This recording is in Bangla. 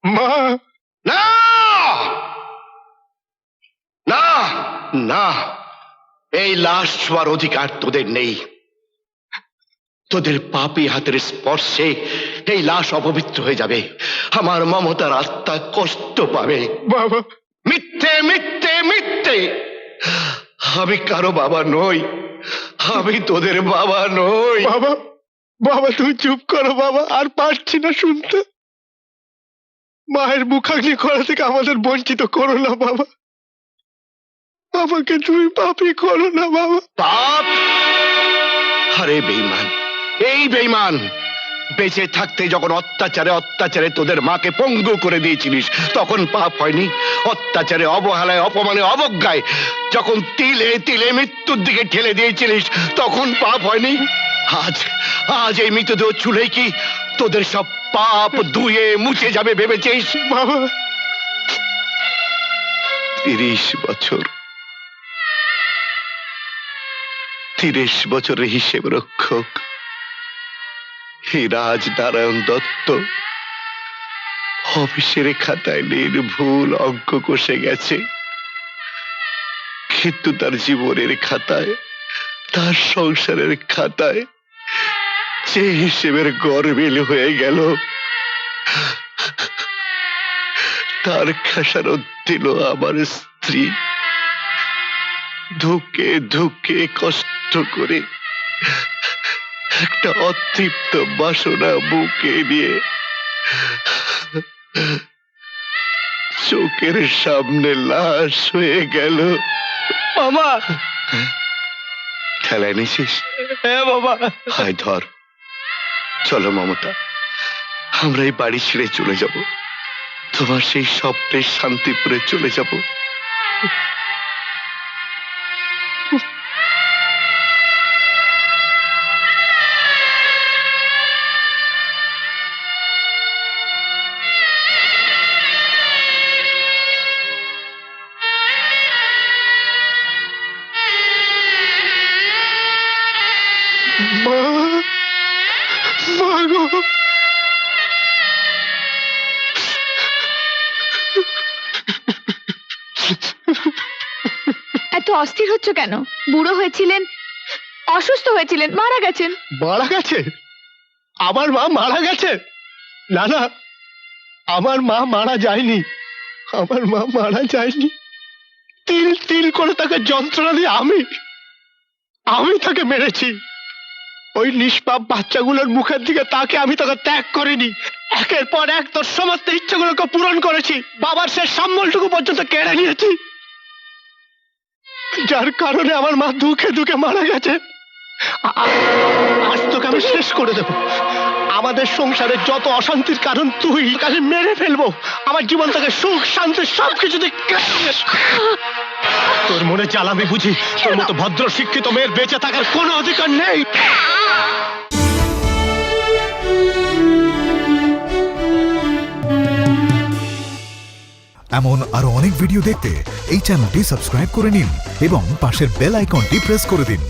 মা, না না না, এই লাশ ছোঁয়ার অধিকার তোদের নেই। তোদের পাপী হাতের স্পর্শে এই লাশ অপবিত্র হয়ে যাবে। আমার মমতার আত্মা কষ্ট পাবে। বাবা, মিথ্যে মিথ্যে মিথ্যে, আমি কারো বাবা নই, আমি তোদের বাবা নই। বাবা, বাবা তুমি চুপ করো বাবা, আর পারছি না শুনতে। মায়ের মুখাগ্নি করা থেকে আমাদের বঞ্চিত করো না বাবা, আমাকে তুমি পাপী করো না বাবা। পাপ? আরে বেঈমান, এই বেঈমান, বেঁচে থাকতে যখন অত্যাচারে অত্যাচারে তোদের মাকে পঙ্গু করে দিয়েছিলিস তখন পাপ হয়নি? অত্যাচারে, অবহেলায়, অপমানে, অবজ্ঞায় যখন তিলে তিলে মৃত্যুর দিকে ঠেলে দিয়েছিলিস তখন পাপ হয়নি? আজ আজ এই মৃতদেহ ছুলে কি তোদের সব পাপ ধুয়ে মুছে যাবে ভেবেছিস? বাবা, 30 বছর, 30 বছরের হিসেব রক্ষক এই রাজনারায়ণ দত্ত অফিসের খাতায় নির্ভুল অঙ্ক কষে গেছে, কিন্তু তার জীবনের খাতায়, তার সংসারের খাতায় যে হিসেবের গরমিল হয়ে গেল, তার খেসারত দিল আমার স্ত্রী। ধুকে ধুকে কষ্ট করে একটা অতৃপ্ত বাসনা বুকে নিয়ে চোখের সামনে লাশ হয়ে গেল। বাবা, ঠেলায় নিছিস? হ্যাঁ বাবা। হায় ধর, চলো মমতা, আমরা এই বাড়ি ছেড়ে চলে যাব, তোমার সেই স্বপ্নের শান্তিপুরে চলে যাব। মা, মা গো, এত অস্থির হচ্ছ কেন? বুড়ো হয়েছিলেন, অসুস্থ হয়েছিলেন, মারা গেছেন। মারা গেছে? আমার মা মারা গেছে? না না, আমার মা মারা যায়নি, আমার মা মারা যায়নি। তিল তিল করে তাকে যন্ত্রণা দিয়ে আমি তাকে মেরেছি। ওই নিষ্পাপ বাচ্চাগুলোর মুখের দিকে তাকে আমি তাকে ত্যাগ করিনি। একের পর এক তোর সমস্ত ইচ্ছেগুলোকে পূরণ করেছি, বাবার শেষ সম্বলটুকু পর্যন্ত কেড়ে নিয়েছি, যার কারণে আমার মা দুঃখে দুঃখে মারা গেছে। আজ তোকে আমি শেষ করে দেব। আমাদের সংসারে যত অশান্তির কারণ তুই, কাছে মেরে ফেলবো। আমার জীবন থেকে সুখ শান্তি সবকিছু তোর মনে জ্বালামি বুঝি? তোর মতো ভদ্র শিক্ষিত মেয়ের বেঁচে থাকার কোনো অধিকার নেই। এমন আরো অনেক ভিডিও দেখতে এই চ্যানেলটি সাবস্ক্রাইব করে নিন এবং পাশের বেল আইকনটি প্রেস করে দিন।